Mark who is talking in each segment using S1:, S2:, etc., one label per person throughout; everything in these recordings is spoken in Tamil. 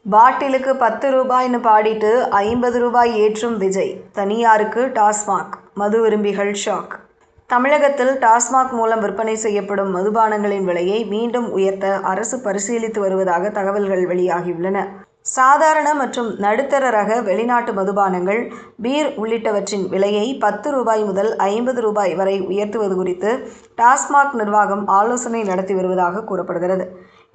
S1: பாட்டிலுக்கு 10 ரூபாய்னு பாடிட்டு 50 ரூபாய் ஏற்றும் விஜய், தனியாருக்கு டாஸ்மாக், மது விரும்பிகள் ஷாக். தமிழகத்தில் டாஸ்மாக் மூலம் விற்பனை செய்யப்படும் மதுபானங்களின் விலையை மீண்டும் உயர்த்த அரசு பரிசீலித்து வருவதாக தகவல்கள் வெளியாகியுள்ளன. சாதாரண மற்றும் நடுத்தர ரக வெளிநாட்டு மதுபானங்கள், பீர் உள்ளிட்டவற்றின் விலையை 10 ரூபாய் முதல் 50 ரூபாய் வரை உயர்த்துவது குறித்து டாஸ்மாக் நிர்வாகம் ஆலோசனை நடத்தி வருவதாக கூறப்படுகிறது.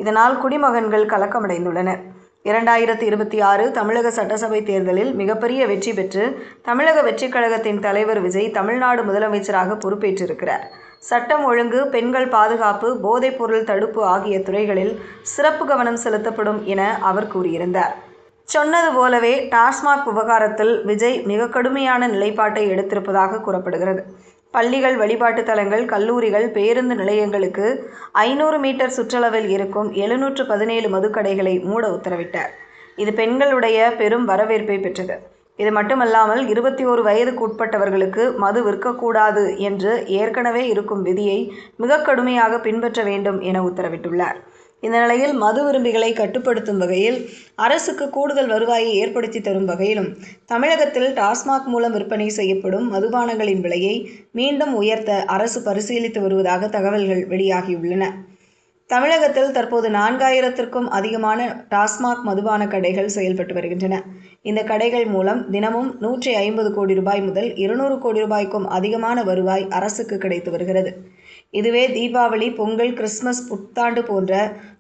S1: இதனால் குடிமகன்கள் கலக்கமடைந்துள்ளனர். 2026 தமிழக சட்டசபை தேர்தலில் மிகப்பெரிய வெற்றி பெற்று தமிழக வெற்றிக் கழகத்தின் தலைவர் விஜய் தமிழ்நாடு முதலமைச்சராக பொறுப்பேற்றிருக்கிறார். சட்டம் ஒழுங்கு, பெண்கள் பாதுகாப்பு, போதைப்பொருள் தடுப்பு ஆகிய துறைகளில் சிறப்பு கவனம் செலுத்தப்படும் என அவர் கூறியிருந்தார். சொன்னது போலவே டாஸ்மாக் விவகாரத்தில் விஜய் மிக கடுமையான நிலைப்பாட்டை எடுத்திருப்பதாக கூறப்படுகிறது. பள்ளிகள், வழிபாட்டு தலங்கள், கல்லூரிகள், பேருந்து நிலையங்களுக்கு 500 மீட்டர் சுற்றளவில் இருக்கும் 717 மதுக்கடைகளை மூட உத்தரவிட்டார். இது பெண்களுடைய பெரும் வரவேற்பை பெற்றது. இது மட்டுமல்லாமல் 21 வயதுக்கு உட்பட்டவர்களுக்கு மது விற்கக்கூடாது என்று ஏற்கனவே இருக்கும் விதியை மிக கடுமையாக பின்பற்ற வேண்டும் என உத்தரவிட்டுள்ளார். இந்த நிலையில் மது விரும்பிகளை கட்டுப்படுத்தும் வகையில், அரசுக்கு கூடுதல் வருவாயை ஏற்படுத்தி தரும் வகையிலும் தமிழகத்தில் டாஸ்மாக் மூலம் விற்பனை செய்யப்படும் மதுபானங்களின் விலையை மீண்டும் உயர்த்த அரசு பரிசீலித்து வருவதாக தகவல்கள் வெளியாகியுள்ளன. தமிழகத்தில் தற்போது 4000த்திற்கும் அதிகமான டாஸ்மாக் மதுபான கடைகள் செயல்பட்டு வருகின்றன. இந்த கடைகள் மூலம் தினமும் 150 கோடி ரூபாய் முதல் 200 கோடி ரூபாய்க்கும் அதிகமான வருவாய் அரசுக்கு கிடைத்து வருகிறது. இதுவே தீபாவளி, பொங்கல், கிறிஸ்துமஸ், புத்தாண்டு போன்ற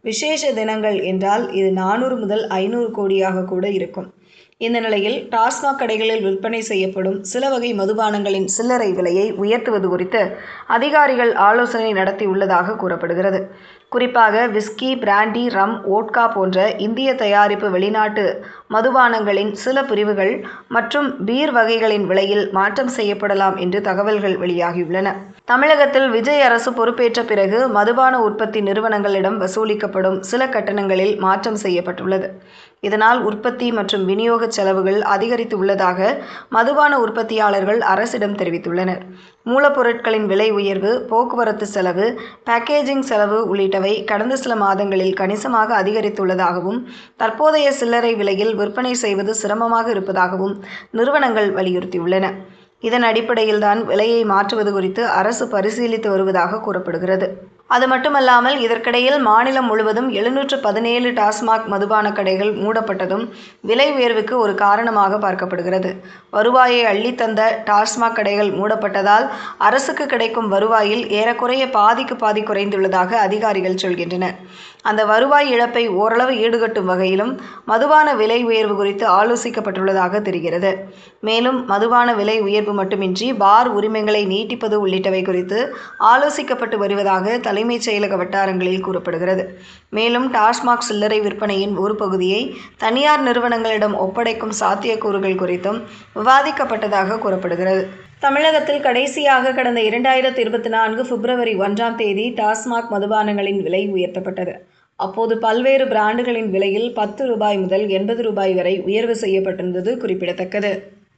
S1: விசேஷ தினங்கள் என்றால் இது 400 முதல் 500 கோடியாக கூட இருக்கும். இந்த நிலையில் டாஸ்மாக் கடைகளில் விற்பனை செய்யப்படும் சில வகை மதுபானங்களின் சில்லறை விலையை உயர்த்துவது குறித்து அதிகாரிகள் ஆலோசனை நடத்தியுள்ளதாக கூறப்படுகிறது. குறிப்பாக விஸ்கி, பிராண்டி, ரம், வோட்கா போன்ற இந்திய தயாரிப்பு வெளிநாட்டு மதுபானங்களின் சில பிரிவுகள் மற்றும் பீர் வகைகளின் விலையில் மாற்றம் செய்யப்படலாம் என்று தகவல்கள் வெளியாகியுள்ளன. தமிழகத்தில் விஜய் அரசு பொறுப்பேற்ற பிறகு மதுபான உற்பத்தி நிறுவனங்களிடம் வசூலிக்கப்படும் சில கட்டணங்களில் மாற்றம் செய்யப்பட்டுள்ளது. இதனால் உற்பத்தி மற்றும் விநியோக செலவுகள் அதிகரித்து உள்ளதாக மதுபான உற்பத்தியாளர்கள் அரசிடம் தெரிவித்துள்ளனர். மூலப்பொருட்களின் விலை உயர்வு, போக்குவரத்து செலவு, பேக்கேஜிங் செலவு உள்ளிட்டவை கடந்த சில மாதங்களில் கணிசமாக அதிகரித்துள்ளதாகவும், தற்போதைய சில்லறை விலையில் விற்பனை செய்வது சிரமமாக இருப்பதாகவும் நிறுவனங்கள் வலியுறுத்தியுள்ளன. இதன் அடிப்படையில்தான் விலையை மாற்றுவது குறித்து அரசு பரிசீலித்து வருவதாக கூறப்படுகிறது. அது மட்டுமல்லாமல் இதற்கிடையில் மாநிலம் முழுவதும் 717 டாஸ்மாக் மதுபான கடைகள் மூடப்பட்டதும் விலை உயர்வுக்கு ஒரு காரணமாக பார்க்கப்படுகிறது. வருவாயை அள்ளித்தந்த டாஸ்மாக் கடைகள் மூடப்பட்டதால் அரசுக்கு கிடைக்கும் வருவாயில் ஏறக்குறைய பாதிக்கு பாதி குறைந்துள்ளதாக அதிகாரிகள் சொல்கின்றனர். அந்த வருவாய் இழப்பை ஓரளவு ஈடுகட்டும் வகையிலும் மதுபான விலை உயர்வு குறித்து ஆலோசிக்கப்பட்டுள்ளதாக தெரிகிறது. மேலும் மதுபான விலை உயர்வு மட்டுமின்றி பார் உரிமங்களை நீட்டிப்பது உள்ளிட்டவை குறித்து ஆலோசிக்கப்பட்டு வருவதாக தலைமைச் செயலக வட்டாரங்களில் கூறப்படுகிறது. மேலும் டாஸ்மாக் சில்லறை விற்பனையின் ஒரு பகுதியை தனியார் நிறுவனங்களிடம் ஒப்படைக்கும் சாத்தியக்கூறுகள் குறித்தும் விவாதிக்கப்பட்டதாக கூறப்படுகிறது. தமிழகத்தில் கடைசியாக கடந்த 2024 பிப்ரவரி 1ஆம் தேதி டாஸ்மாக் மதுபானங்களின் விலை உயர்த்தப்பட்டது. அப்போது பல்வேறு பிராண்டுகளின் விலையில் 10 ரூபாய் முதல் 80 ரூபாய் வரை உயர்வு செய்யப்பட்டிருந்தது குறிப்பிடத்தக்கது.